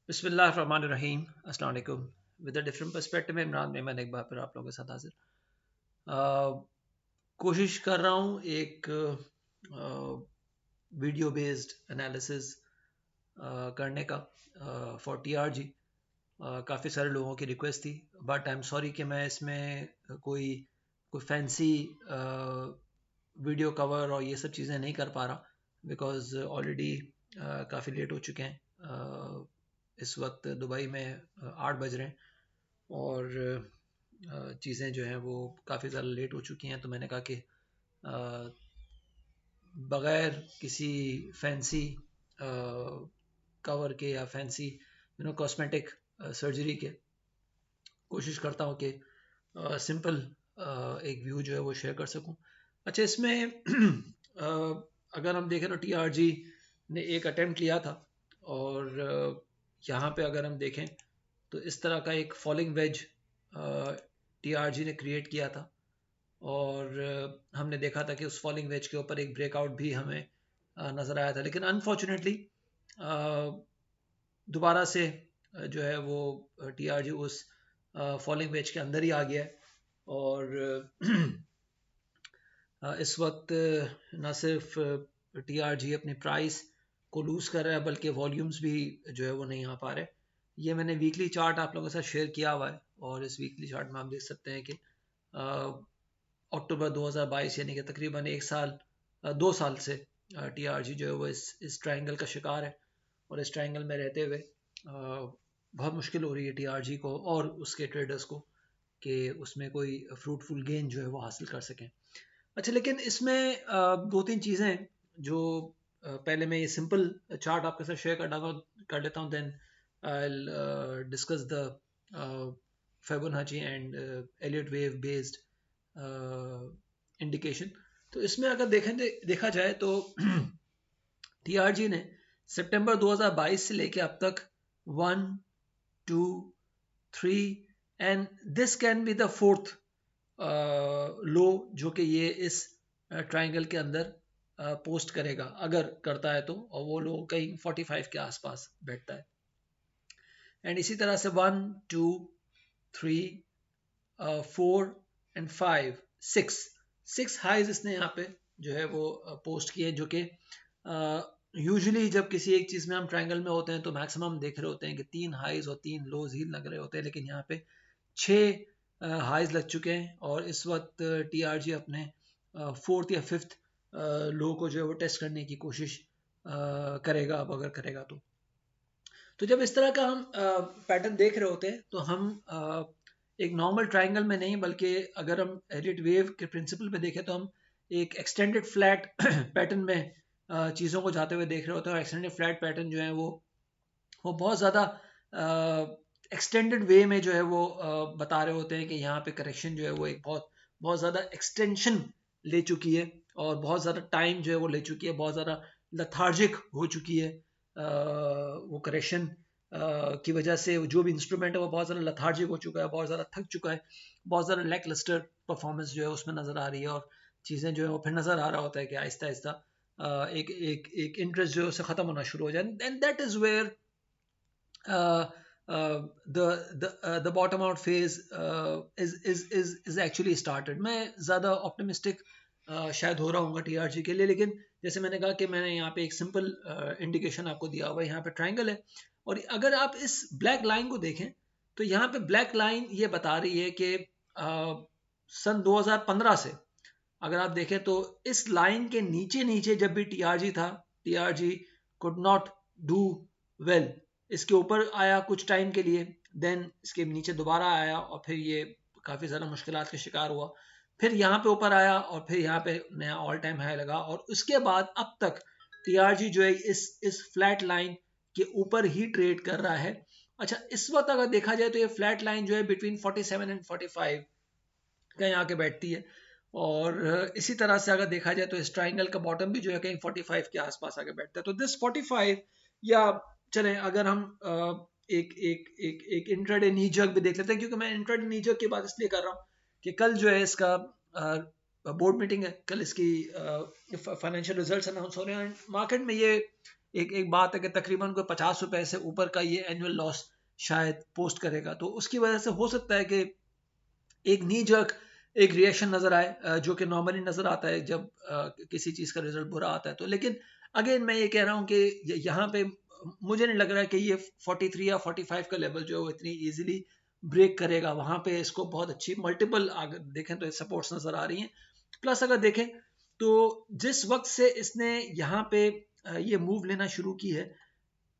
बिस्मिल्लाहिर्रहमानिर्रहीम अस्सलाम वालेकुम। विद अ डिफरेंट पर्सपेक्टिव में इमरान मेमन एक बार फिर आप लोगों के साथ हाजिर। कोशिश कर रहा हूँ एक वीडियो बेस्ड एनालिसिस करने का फॉर टीआरजी। काफ़ी सारे लोगों की रिक्वेस्ट थी, बट आई एम सॉरी कि मैं इसमें कोई कोई फैंसी वीडियो कवर और ये सब चीज़ें नहीं कर पा रहा बिकॉज ऑलरेडी काफ़ी लेट हो चुके हैं। इस वक्त दुबई में 8 बज रहे हैं और चीज़ें जो हैं वो काफ़ी ज़्यादा लेट हो चुकी हैं, तो मैंने कहा कि बग़ैर किसी फैंसी कवर के या फैंसी कॉस्मेटिक सर्जरी के कोशिश करता हूँ कि सिंपल एक व्यू जो है वो शेयर कर सकूँ। अच्छा, इसमें अगर हम देखें तो टीआरजी ने एक अटेम्प्ट लिया था और यहाँ पे अगर हम देखें तो इस तरह का एक फॉलिंग वेज टीआरजी ने क्रिएट किया था और हमने देखा था कि उस फॉलिंग वेज के ऊपर एक ब्रेकआउट भी हमें नज़र आया था, लेकिन अनफॉर्चुनेटली दोबारा से जो है वो टीआरजी उस फॉलिंग वेज के अंदर ही आ गया है और इस वक्त न सिर्फ टीआरजी अपनी प्राइस को लूज़ कर रहा है बल्कि वॉल्यूम्स भी जो है वो नहीं आ पा रहे। ये मैंने वीकली चार्ट आप लोगों के साथ शेयर किया हुआ है और इस वीकली चार्ट में आप देख सकते हैं कि अक्टूबर 2022 यानी कि तकरीबन 1 साल 2 साल से टीआरजी जो है वो इस ट्रायंगल का शिकार है और इस ट्रायंगल में रहते हुए बहुत मुश्किल हो रही है टीआरजी को और उसके ट्रेडर्स को कि उसमें कोई फ्रूटफुल गेन जो है वो हासिल कर सकें। अच्छा, लेकिन इसमें दो तीन चीज़ें जो पहले मैं ये सिंपल चार्ट आपके साथ शेयर कर लेता हूँ, then I discuss the Fibonacci and Elliott wave based indication. तो इसमें अगर देखा जाए तो टीआरजी ने सितंबर 2022 से लेके अब तक 1 2 3 and this can be the fourth law जो कि ये इस ट्रायंगल के अंदर पोस्ट करेगा अगर करता है तो, और वो लो कहीं 45 के आसपास बैठता है। एंड इसी तरह से 1 2 3 4 एंड 5 6 हाइज इसने यहाँ पे जो है वो पोस्ट किए, जो कि यूजुअली जब किसी एक चीज़ में हम ट्रायंगल में होते हैं तो मैक्सिमम देख रहे होते हैं कि 3 हाइज और 3 लोज ही लग रहे होते हैं, लेकिन यहाँ पे 6 हाइज लग चुके हैं और इस वक्त टीआरजी अपने फोर्थ या फिफ्थ लो को जो है वो टेस्ट करने की कोशिश करेगा, अब अगर करेगा तो जब इस तरह का हम पैटर्न देख रहे होते हैं तो हम एक नॉर्मल ट्रायंगल में नहीं बल्कि अगर हम एलियट वेव के प्रिंसिपल पे देखें तो हम एक एक्सटेंडेड फ्लैट पैटर्न में चीज़ों को जाते हुए देख रहे होते हैं। और एक्सटेंडेड फ्लैट पैटर्न जो है वो बहुत ज़्यादा एक्सटेंडेड वे में जो है वो बता रहे होते हैं कि यहाँ पे करेक्शन जो है वो एक बहुत बहुत ज़्यादा एक्सटेंशन ले चुकी है और बहुत ज़्यादा टाइम जो है वो ले चुकी है, बहुत ज़्यादा लथार्जिक हो चुकी है। वो करेक्शन की वजह से जो भी इंस्ट्रूमेंट है वो बहुत ज़्यादा लथार्जिक हो चुका है, बहुत ज़्यादा थक चुका है, बहुत ज़्यादा लैक लस्टर परफॉर्मेंस जो है उसमें नज़र आ रही है और चीज़ें जो है वो फिर नज़र आ रहा होता है कि आहिस्ता आहिस्ता एक एक एक इंटरेस्ट जो है उससे ख़त्म होना शुरू हो जाए, and that is where the bottom out phase is actually started. मैं ज़्यादा ऑप्टिमिस्टिक शायद हो रहा हूँ टीआरजी के लिए, लेकिन जैसे मैंने कहा कि मैंने यहाँ पे एक सिंपल इंडिकेशन आपको दिया हुआ है। यहाँ पे ट्रायंगल है और अगर आप इस ब्लैक लाइन को देखें तो यहाँ पे ब्लैक लाइन ये बता रही है कि सन 2015 से अगर आप देखें तो इस लाइन के नीचे नीचे जब भी टीआरजी था, TRG could not do well. इसके ऊपर आया कुछ टाइम के लिए, देन इसके नीचे दोबारा आया और फिर ये काफ़ी ज़्यादा मुश्किलात का शिकार हुआ, फिर यहाँ पे ऊपर आया और फिर यहाँ पे नया ऑल टाइम हाई लगा और उसके बाद अब तक टीआरजी जो है इस फ्लैट लाइन के ऊपर ही ट्रेड कर रहा है। अच्छा, इस वक्त अगर देखा जाए तो ये फ्लैट लाइन जो है बिटवीन 47 एंड 45 कहीं आके बैठती है और इसी तरह से अगर देखा जाए तो इस ट्राइंगल का बॉटम भी जो है कहीं 45 के आसपास आके बैठता है। तो दिस 45 या चले अगर हम एक एक एक एक इंट्राडे नी जग भी देख लेते हैं, क्योंकि मैं इंट्राडे नी जग की बात इसलिए कर रहा हूँ कि कल जो है इसका बोर्ड मीटिंग है, कल इसकी फाइनेंशियल रिजल्ट्स अनाउंस हो रहे हैं। मार्केट में ये एक बात है कि तकरीबन कोई 50 रुपए से ऊपर का ये एनुअल लॉस शायद पोस्ट करेगा, तो उसकी वजह से हो सकता है कि एक नी जर्क एक रिएक्शन नजर आए, जो कि नॉर्मली नजर आता है जब किसी चीज का रिजल्ट बुरा आता है। तो लेकिन अगेन मैं ये कह रहा हूँ कि यहाँ पे मुझे नहीं लग रहा है कि ये 43 या 45 का लेवल जो है वो इतनी इजीली ब्रेक करेगा। वहां पे इसको बहुत अच्छी मल्टीपल अगर देखें तो सपोर्ट्स नजर आ रही हैं। प्लस अगर देखें तो जिस वक्त से इसने यहाँ पे ये मूव लेना शुरू की है,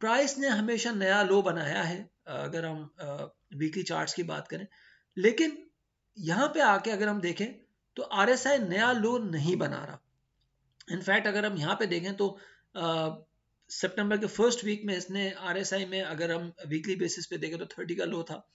प्राइस ने हमेशा नया लो बनाया है अगर हम वीकली चार्ट्स की बात करें। लेकिन यहाँ पे आके अगर हम देखें तो आरएसआई नया लो नहीं बना रहा। इनफैक्ट अगर हम यहाँ पे देखें तो सितंबर के फर्स्ट वीक में इसने आरएसआई में अगर हम वीकली बेसिस पे देखें तो 30 का लो था,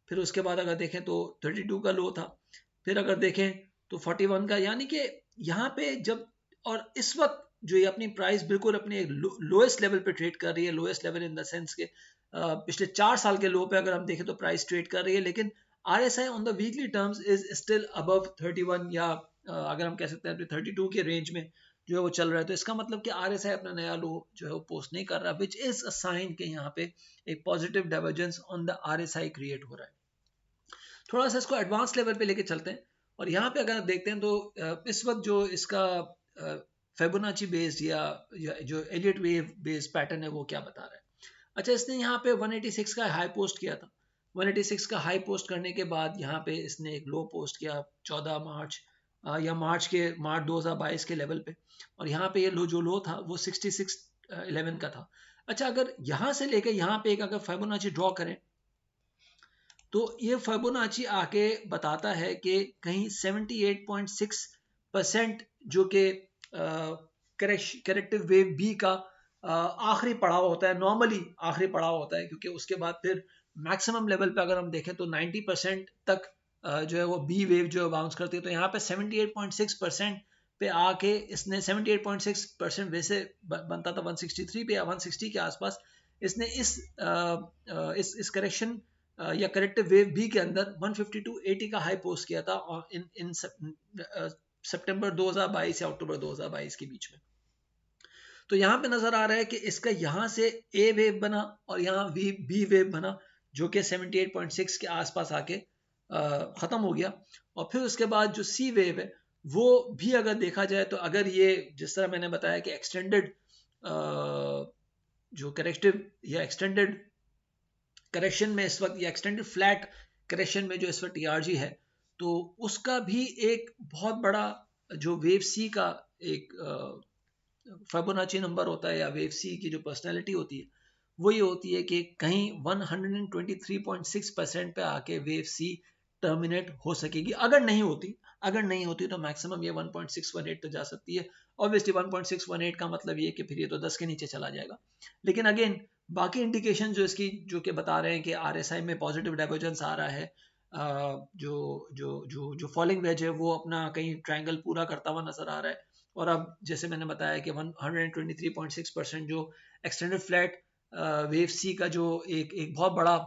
फिर उसके बाद अगर देखें तो 32 का लो था, फिर अगर देखें तो 41 का, यानी कि यहाँ पे जब और इस वक्त जो ये अपनी प्राइस बिल्कुल अपने लोएस्ट लेवल पे ट्रेड कर रही है, lowest level in the sense के पिछले 4 साल के लो पे अगर हम देखें तो प्राइस ट्रेड कर रही है, लेकिन RSI on the weekly terms is still above 31 या अगर हम कह सकते हैं 32 के रेंज में जो है वो चल रहा है। तो इसका मतलब कि आरएसआई अपना नया लो जो है वो पोस्ट नहीं कर रहा, विच इज अ साइन कि यहाँ पे एक positive divergence on the RSI create हो रहा है। थोड़ा सा इसको एडवांस लेवल पे लेके चलते हैं और यहाँ पे अगर देखते हैं तो इस वक्त जो इसका फेबोनाची बेस्ड या जो एलियट वेव बेस्ड पैटर्न है वो क्या बता रहा है। अच्छा, इसने यहाँ पे 186 का हाई पोस्ट किया था। 186 का हाई पोस्ट करने के बाद यहाँ पे इसने एक लो पोस्ट किया 14 मार्च या मार्च 2022 के लेवल पे, और यहाँ पे ये जो लो था वो 6611 का था। अच्छा, अगर यहाँ से लेकर यहाँ पे एक अगर फेबोनाची ड्रॉ करें तो ये फिबोनाची आके बताता है कि कहीं 78.6% जो कि करेक्टिव वेव बी का आखिरी पड़ाव होता है, नॉर्मली आखिरी पड़ाव होता है, क्योंकि उसके बाद फिर मैक्सिमम लेवल पे अगर हम देखें तो 90% तक जो है वो बी वेव जो है बाउंस करती है। तो यहाँ पे 78.6% पे आके इसने 78.6% वैसे बनता था 163 पे या 160 के आसपास, इसने इस करेक्शन या करेक्टिव वेव बी के अंदर 152.80 का हाई पोस्ट किया था और इन सितंबर 2022 या अक्टूबर 2022 के बीच में। तो यहाँ पे नजर आ रहा है कि इसका यहाँ से ए वेव बना और यहाँ बी वेव बना जो कि 78.6 के आसपास आके खत्म हो गया, और फिर उसके बाद जो सी वेव है वो भी अगर देखा जाए तो अगर ये जिस तरह मैंने बताया कि एक्सटेंडेड जो करेक्टिव या एक्सटेंडेड करेक्शन में इस वक्त या एक्सटेंडेड फ्लैट करेक्शन में जो इस वक्त टीआरजी है, तो उसका भी एक बहुत बड़ा जो वेव सी का एक फिबोनाची नंबर होता है या वेव सी की जो पर्सनैलिटी होती है वो ये होती है कि कहीं 123.6% पे आके वेव सी टर्मिनेट हो सकेगी। अगर नहीं होती तो मैक्सिमम ये 1.618 तो जा सकती है। ऑब्वियसली 1.618 का मतलब ये कि फिर ये तो 10 के नीचे चला जाएगा। लेकिन अगेन बाकी इंडिकेशन जो इसकी जो कि बता रहे हैं कि आरएसआई में पॉजिटिव डाइवर्जेंस आ रहा है, जो जो जो जो फॉलिंग वेज है वो अपना कहीं ट्रायंगल पूरा करता हुआ नजर आ रहा है। और अब जैसे मैंने बताया कि 123.6% जो एक्सटेंडेड फ्लैट वेव सी का जो एक बहुत बड़ा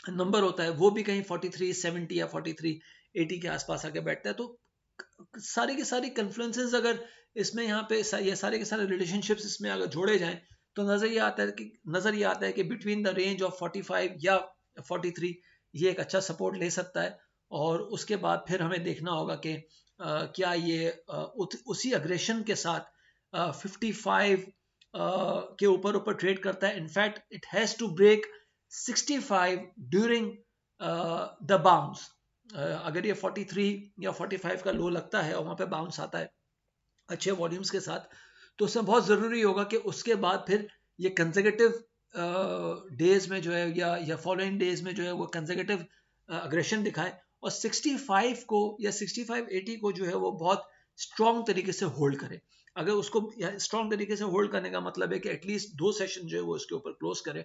नंबर होता है वो भी कहीं 4370 या 4380 के आसपास आके बैठता है। तो सारी की सारी कन्फ्लुएंसेस अगर इसमें यहाँ पे ये सारे के सारे रिलेशनशिप्स इसमें अगर जोड़े जाएं तो नजर ये आता है कि बिटवीन द रेंज ऑफ 45 या 43 ये एक अच्छा सपोर्ट ले सकता है। और उसके बाद फिर हमें देखना होगा कि क्या ये उसी अग्रेशन के साथ 55 के ऊपर ट्रेड करता है। In fact it has to break 65 during the bounce. अगर ये 43 या 45 का लो लगता है और वहां पे बाउंस आता है अच्छे वॉल्यूम्स के साथ, तो उसमें बहुत ज़रूरी होगा कि उसके बाद फिर ये कंसेक्यूटिव डेज में जो है या फॉलोइंग डेज में जो है वो कंसेक्यूटिव अग्रेशन दिखाए और 65 को या 65-80 को जो है वो बहुत स्ट्रॉन्ग तरीके से होल्ड करे। अगर उसको स्ट्रॉन्ग तरीके से होल्ड करने का मतलब है कि एटलीस्ट 2 सेशन जो है वो उसके ऊपर क्लोज करे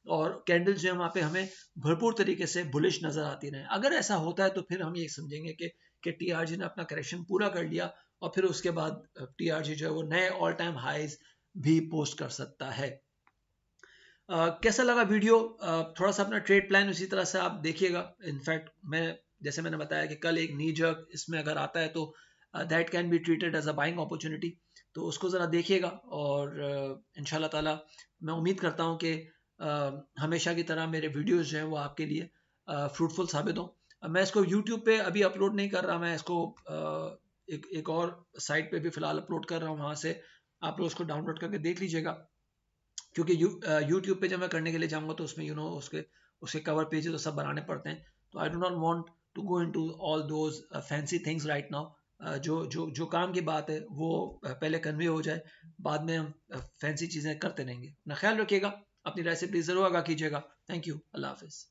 और कैंडल्स जो है वहाँ पे हमें भरपूर तरीके से बुलिश नजर आती रहे। अगर ऐसा होता है तो फिर हम ये समझेंगे कि टीआरजी ने अपना करेक्शन पूरा कर लिया और फिर उसके बाद टीआरजी जो है वो नए ऑल टाइम हाइज भी पोस्ट कर सकता है। कैसा लगा वीडियो? थोड़ा सा अपना ट्रेड प्लान उसी तरह से आप देखिएगा। इनफैक्ट जैसे मैंने बताया कि कल एक नी जर्क इसमें अगर आता है तो that can be treated as a buying opportunity. तो उसको ज़रा देखिएगा और इंशाल्लाह ताला मैं उम्मीद करता हूँ कि हमेशा की तरह मेरे वीडियोस जो हैं वो आपके लिए फ्रूटफुल साबित हों। मैं इसको यूट्यूब पे अभी अपलोड नहीं कर रहा, मैं इसको एक और साइट पे भी फ़िलहाल अपलोड कर रहा हूँ, वहाँ से आप लोग उसको डाउनलोड करके देख लीजिएगा। क्योंकि यूट्यूब पे जब मैं करने के लिए जाऊँगा तो उसमें उसके उसके कवर पेजेस तो सब बनाने पड़ते हैं। तो I do not want to go into all those fancy things right now. जो काम की बात है वो पहले कन्वे हो जाए, बाद में हम फैंसी चीज़ें करते रहेंगे। अपना ख्याल रखिएगा, अपनी राय से प्लीज़ ज़रूर आगाह कीजिएगा। Thank you. अल्लाह हाफ़िज़।